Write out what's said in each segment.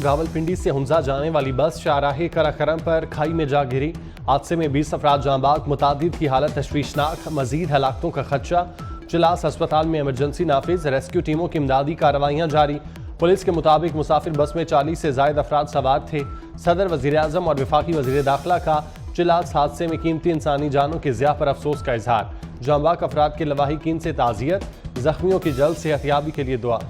रावलपिंडी से हुंजा जाने वाली बस शाहराहे कराकरम पर खाई में जा गिरी। हादसे में 20 अफराद जाँ बाग, मुतादिद की हालत तशवीशनाक, मजीद हलाकतों का खदशा। चिलास अस्पताल में इमरजेंसी नाफिज, रेस्क्यू टीमों की इमदादी कार्रवाइयाँ जारी। पुलिस के मुताबिक मुसाफिर बस में 40 से जायद अफराद सवार थे। सदर, वज़ीर आज़म और वफाकी वज़ीर दाखिला का चिलास हादसे में कीमती इंसानी जानों की ज़िया पर अफसोस का इजहार। जाँ बाग अफराद के लवाहिकीन से ताज़ियत, जख्मियों की जल्द सेहतयाबी के लिए दुआ।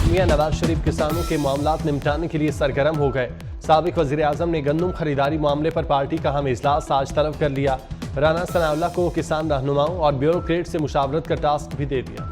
मियां नवाज शरीफ किसानों के मामलात निपटाने के लिए सरगर्म हो गए। साबिक वज़ीर आज़म ने गंदम खरीदारी मामले पर पार्टी का अहम इजलास आज तलब कर लिया। राना सनाउल्लाह को किसान रहनुमाओं और ब्यूरोक्रेट से मुशावरत का टास्क भी दे दिया।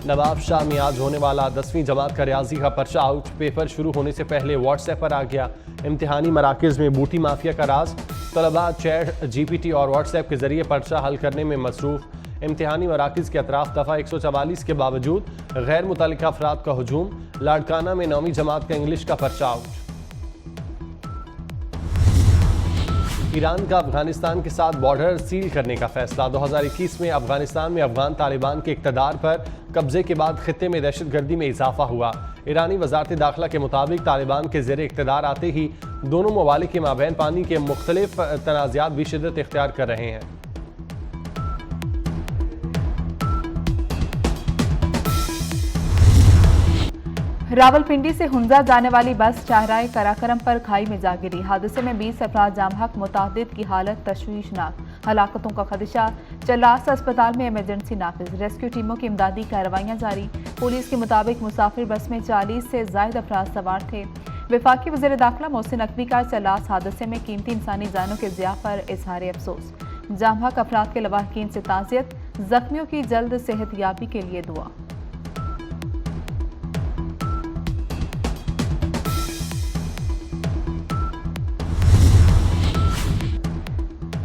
नवाब शाह में आज होने वाला 10वीं जमात का रियाजी का पर्चा आउट। पेपर शुरू होने से पहले व्हाट्सएप पर आ गया। इम्तिहानी मराकज़ में बूटी माफिया का राज। तलबा चैट, GPT और व्हाट्सएप के जरिए पर्चा हल करने में मसरूफ। इम्तिहानी मराकज़ के अतराफ दफ़ा 144 के बावजूद गैर मुतल्लिका अफराद का हुजूम। लाड़काना में 9वीं जमात का इंग्लिश का पर्चा आउट। ईरान का अफगानिस्तान के साथ बॉर्डर सील करने का फैसला। 2021 में अफगानिस्तान में अफगान तालिबान के इक़्तिदार पर कब्जे के बाद खित्ते में दहशतगर्दी में इजाफा हुआ। ईरानी वज़ारत दाखिला के मुताबिक तालिबान के ज़ेरे इक़्तिदार आते ही दोनों ममालिक के माबैन पानी के मुख्तलिफ तनाज़ात भी शिद्दत इख्तियार कर रहे हैं। रावलपिंडी से हुंजा जाने वाली बस शाहराहे कराकरम पर खाई में जा गिरी। हादसे में 20 अफराद जामहक, मुतादिद की हालत तशवीशनाक, हलाकतों का खदशा। चिलास अस्पताल में इमरजेंसी नाफिज, रेस्क्यू टीमों की इमदादी कार्रवाइयाँ जारी। पुलिस के मुताबिक मुसाफिर बस में 40 से जायद अफराद सवार थे। वफाकी वज़ीर दाखिला मोहसिन नकवी का चिलास हादसे में कीमती इंसानी जानों के ज़िया पर इजहार अफसोस। जामहक अफराद के लवाहिकीन से ताज़ियत, जख्मियों की जल्द सेहतयाबी के लिए दुआ।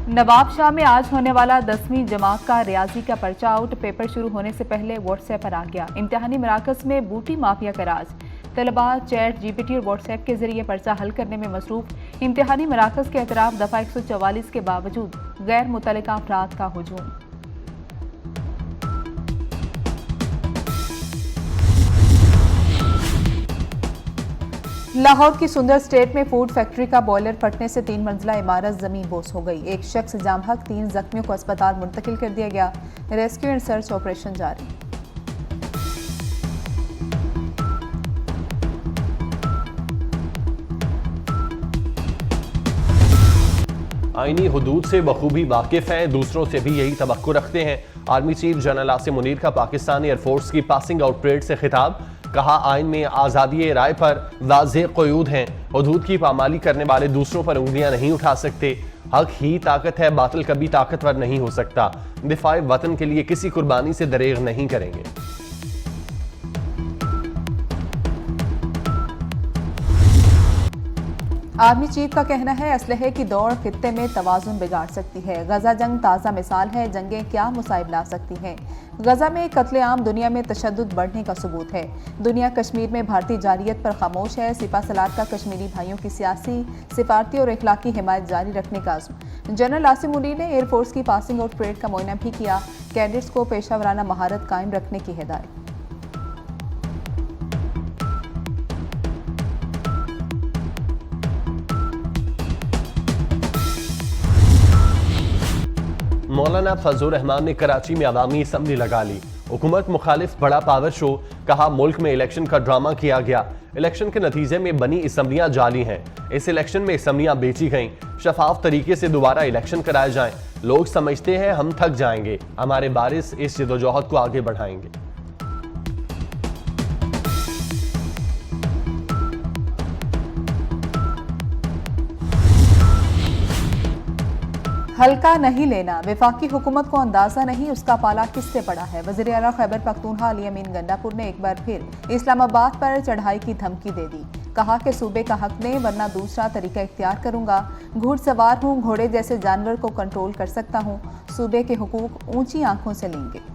नवाब शाह में आज होने वाला 10वीं जमात का रियाजी का पर्चा आउट। पेपर शुरू होने से पहले व्हाट्सएप पर आ गया। इम्तिहानी मराकज़ में बूटी माफिया का राज। तलबा चैट, GPT और व्हाट्सएप के जरिए पर्चा हल करने में मसरूफ। इम्तिहानी मराकज़ के अतराफ दफ़ा 144 के बावजूद गैर मुतल्लिका अफराद का हुजूम। लाहौर की सुंदर स्टेट में फूड फैक्ट्री का बॉयलर फटने से 3 मंजिला इमारत जमीन बोस हो गई। एक शख्स जामहक, 3 जख्मियों को अस्पताल मुंतकिल कर दिया गया। रेस्क्यू एंड सर्च ऑपरेशन जारी। आईनी हुदूद से बखूबी वाकिफ हैं, दूसरों से भी यही तवक्को रखते हैं। Army chief general Asim Munir का पाकिस्तानी एयरफोर्स की पासिंग आउट परेड से खिताब। कहा, आइन में आज़ादी राय पर वाज़ेह क़यूद हैं। हुदूद की पामाली करने वाले दूसरों पर उंगलियां नहीं उठा सकते। हक ही ताकत है, बातिल कभी ताकतवर नहीं हो सकता। दिफाए वतन के लिए किसी कुर्बानी से दरेग नहीं करेंगे। आर्मी चीफ का कहना है, असलहे की दौड़ खित्ते में तवाज़ुन बिगाड़ सकती है। गजा जंग ताज़ा मिसाल है, जंगें क्या मुसाइब ला सकती हैं। गजा में कत्लेआम दुनिया में तशद्दुद बढ़ने का सबूत है। दुनिया कश्मीर में भारतीय जारियत पर खामोश है। सिपा सलार का कश्मीरी भाइयों की सियासी, सिफारती और इखलाकी हिमायत जारी रखने का अज़्म। जनरल आसिम मुनीर ने एयरफोर्स की पासिंग आउट परेड का मुआयना भी किया। कैडेट्स को पेशावराना महारत कायम रखने की हिदायत। मौलाना फजलुर रहमान ने कराची में अवामी असम्बली लगा ली। हुकूमत मुखालिफ बड़ा पावर शो। कहा, मुल्क में इलेक्शन का ड्रामा किया गया। इलेक्शन के नतीजे में बनी असम्बलियां जाली हैं। इस इलेक्शन में असम्बलियां बेची गईं। शफाफ तरीके से दोबारा इलेक्शन कराए जाएं। लोग समझते हैं हम थक जाएंगे, हमारे बारिश इस जदोजहद को आगे बढ़ाएंगे। हल्का नहीं लेना, वफाकी हुकूमत को अंदाजा नहीं उसका पाला किससे पड़ा है। वज़ीर आला खैबर पख्तूनख्वा अली अमीन गंडापुर ने एक बार फिर इस्लामाबाद पर चढ़ाई की धमकी दे दी। कहा कि सूबे का हक दें वरना दूसरा तरीका इख्तियार करूंगा। घुड़सवार हूँ, घोड़े जैसे जानवर को कंट्रोल कर सकता हूँ। सूबे के हुकूक ऊंची आंखों से लेंगे।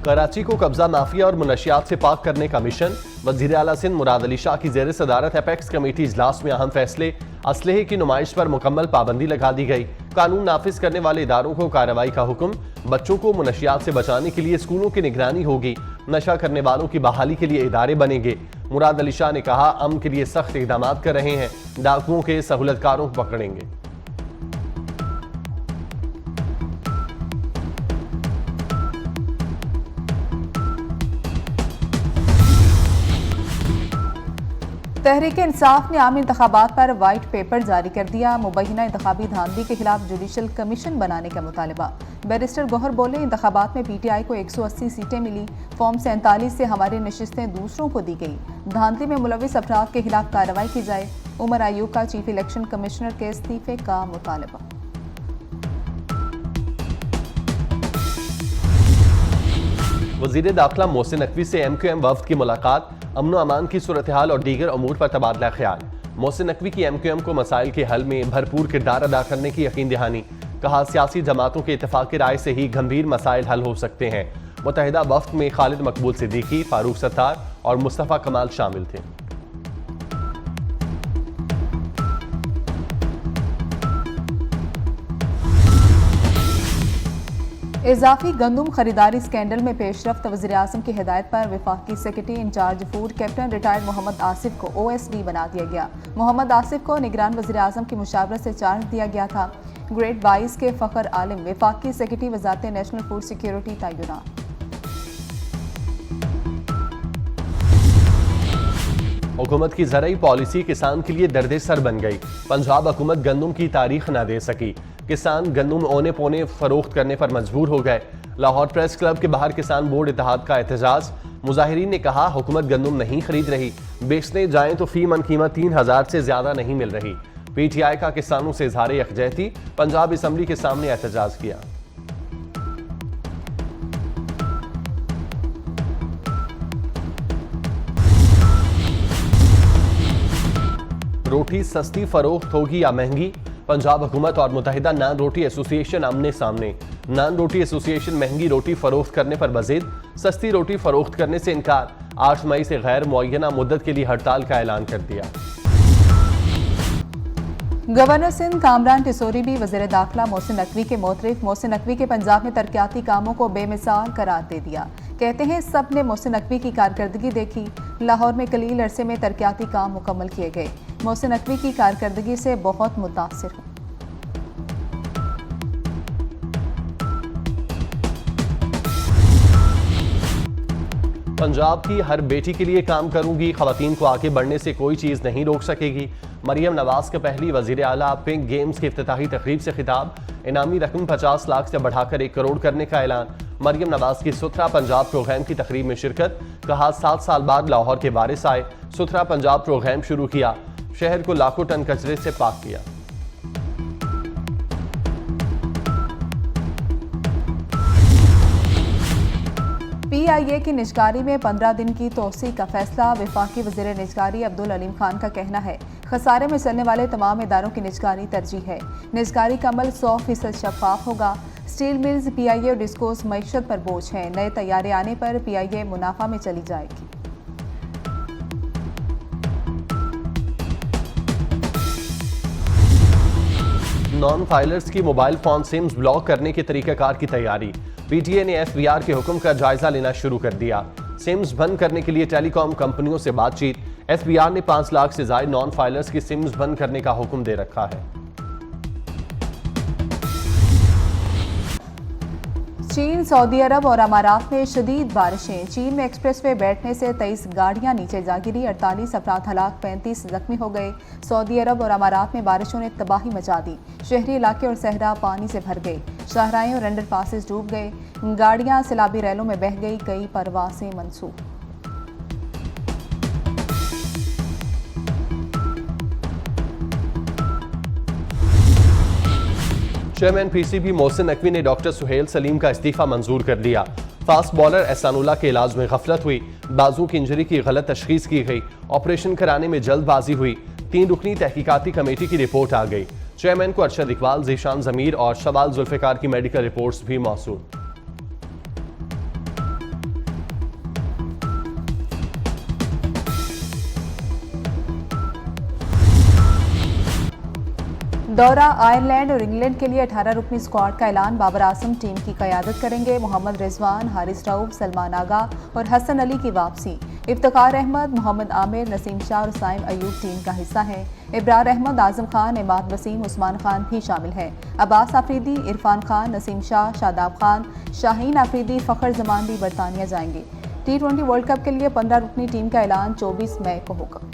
कराची को कब्जा माफिया और मुनशियात से पाक करने का मिशन। वजीर आला सिंध मुराद अली शाह की ज़ेर सदारत एपेक्स कमेटी इजलास में अहम फैसले। असलहे की नुमाइश पर मुकम्मल पाबंदी लगा दी गई। कानून नाफिज करने वाले इदारों को कार्रवाई का हुक्म। बच्चों को मुनशियात से बचाने के लिए स्कूलों की निगरानी होगी। नशा करने वालों की बहाली के लिए इदारे बनेंगे। मुराद अली शाह ने कहा, अमन के लिए सख्त इकदाम कर रहे हैं। डाकुओं के सहूलतकारों को पकड़ेंगे। तहरीक इंसाफ ने आम इंतखाबात पर वाइट पेपर जारी कर दिया। मुबैना इंतखाबी धांधली के खिलाफ जुडिशल कमीशन बनाने का मुतालबा। बैरिस्टर गौहर बोले, इंतखाबात में PTI को 180 सीटें मिली। फॉर्म 47 से हमारी नशिस्तें दूसरों को दी गई। धांधली में मुलविस अफराद के खिलाफ कार्रवाई की जाए। उमर अयूब का चीफ इलेक्शन कमिश्नर के इस्तीफे का मुतालबा। वजीर दाखिला मोहसिन नकवी से MQM वफ्द की मुलाकात। अमन अमान की सूरत हाल और दीगर अमूर पर तबादला ख्याल। मोहसिन नकवी की MQM को मसाइल के हल में भरपूर किरदार अदा करने की यकीन दहानी। कहा, सियासी जमातों के इत्तेफाक राय से ही गंभीर मसाइल हल हो सकते हैं। मुत्तहिदा वफ्द में खालिद मकबूल सिद्दीकी, फारूक सत्तार और मुस्तफ़ा कमाल शामिल थे। इजाफी गंदुम खरीदारी स्कैंडल में पेशरफ्त। वज़ीर आज़म की हिदायत पर वफाकी secretary incharge food captain retired Mohammad Asif को OSD बना दिया गया। मोहम्मद आसिफ को निगरान वज़ीर आज़म की मुशावरत से चार्ज दिया गया था। ग्रेड 22 के फ़खर आलिम वफाकी सेक्रेटरी वज़ारत नेशनल फूड सिक्योरिटी तैनात। हुकूमत की ज़राई पॉलिसी किसान के लिए दर्द सर बन गई। पंजाब हुकूमत गंदुम की तारीख न दे सकी। किसान गंदुम औने पौने फरोख्त करने पर मजबूर हो गए। लाहौर प्रेस क्लब के बाहर किसान बोर्ड इत्तेहाद का एहतजाज। मुजाहिरीन ने कहा, हुकूमत गंदुम नहीं खरीद रही। बेचने जाएं तो फी मन कीमत 3000 से ज्यादा नहीं मिल रही। PTI का किसानों से इजहार यकजहती। पंजाब असम्बली के सामने एहतजाज किया। रोटी सस्ती फरोख्त होगी या महंगी? पंजाब हुकूमत और मुत्तहिदा नान रोटी एसोसिएशन आमने सामने। नान रोटी एसोसिएशन महंगी रोटी फरोख्त करने पर मजीद, सस्ती रोटी फरोख्त करने से इनकार। 8 मई से गैर मुअय्यना मुद्दत के लिए हड़ताल का ऐलान कर दिया। गवर्नर सिंध कामरान टिसोरी भी वज़ीर दाखिला मोहसिन नकवी के मोतरिफ। मोहसिन नकवी के पंजाब में तरक्याती कामों को बेमिसाल करार दे दिया। कहते हैं, सब ने मोहसिन नकवी की कारकर्दगी देखी। लाहौर में कलील अरसे में तरक्याती काम मुकम्मल किए गए। मोहसिन नकवी की कारकर्दगी से बहुत मुतासिर हूँ। पंजाब की हर बेटी के लिए काम करूंगी। खवातीन को आगे बढ़ने से कोई चीज़ नहीं रोक सकेगी। मरियम नवाज का पहली वज़ीर आला पिंक गेम्स की इफ्तिताही तकरीब से खिताब। इनामी रकम 50 लाख से बढ़ाकर 1 करोड़ करने का ऐलान। मरियम नवाज की सुथरा पंजाब प्रोग्राम की तकरीब में शिरकत। कहा, 7 साल बाद लाहौर के वारिस आए, सुथरा पंजाब प्रोग्राम शुरू किया। शहर को लाखों टन कचरे से पाक किया। PIA की निजकारी में 15 दिन की तोसी का फैसला। वफाकी वज़ीर निजकारी अब्दुल अलीम खान का कहना है, खसारे में चलने वाले तमाम इदारों की निजकारी तरजीह है। निजकारी का अमल 100% शफाफ होगा। स्टील मिल्स, PIA और डिस्कोस मईशत पर बोझ हैं। नए तैयारे आने पर PIA मुनाफा में चली जाएगी। नॉन फाइलर्स की मोबाइल फोन सिम्स ब्लॉक करने के तरीकाकार की तैयारी। PTA ने FBR के हुक्म का जायजा लेना शुरू कर दिया। सिम्स बंद करने के लिए टेलीकॉम कंपनियों से बातचीत। FBR ने 5 लाख से ज्यादा नॉन फाइलर्स की सिम्स बंद करने का हुक्म दे रखा है। चीन, सऊदी अरब और अमारात में शदीद बारिशें। चीन में एक्सप्रेसवे बैठने से 23 गाड़ियां नीचे जा गिरी। 48 अफराद हलाक, 35 जख्मी हो गए। सऊदी अरब और अमारात में बारिशों ने तबाही मचा दी। शहरी इलाके और सहरा पानी से भर गए। शाहराएं और अंडरपासेस डूब गए। गाड़ियां सैलाबी रैलों में बह गई। कई परवासें मनसूख। चेयरमैन PCB मोहसिन नकवी ने डॉक्टर सुहेल सलीम का इस्तीफा मंजूर कर दिया। फास्ट बॉलर एहसानुल्लाह के इलाज में गफलत हुई। बाजू की इंजरी की गलत तशखीस की गई। ऑपरेशन कराने में जल्दबाजी हुई। 3 रुकनी तहकीकाती कमेटी की रिपोर्ट आ गई। चेयरमैन को अरशद इकबाल, जीशान जमीर और शबाल जुल्फिकार की मेडिकल रिपोर्ट्स भी मौसूल। दौरा आयरलैंड और इंग्लैंड के लिए 18 रुकनी स्क्वाड का ऐलान। बाबर आजम टीम की क़यादत करेंगे। मोहम्मद रिजवान, हारिस रऊफ, सलमान आगा और हसन अली की वापसी। इफ्तिखार अहमद, मोहम्मद आमिर, नसीम शाह और साइम अयूब टीम का हिस्सा है। इब्रार अहमद, आजम खान, इमाद वसीम, उस्मान खान भी शामिल है। अब्बास आफरीदी, इरफान खान, नसीम शाह, शादाब खान, शाहीन आफरीदी, फ़खर जमान भी बरतानिया जाएंगे। T20 वर्ल्ड कप के लिए 15 रुकनी टीम का ऐलान 24 मई को होगा।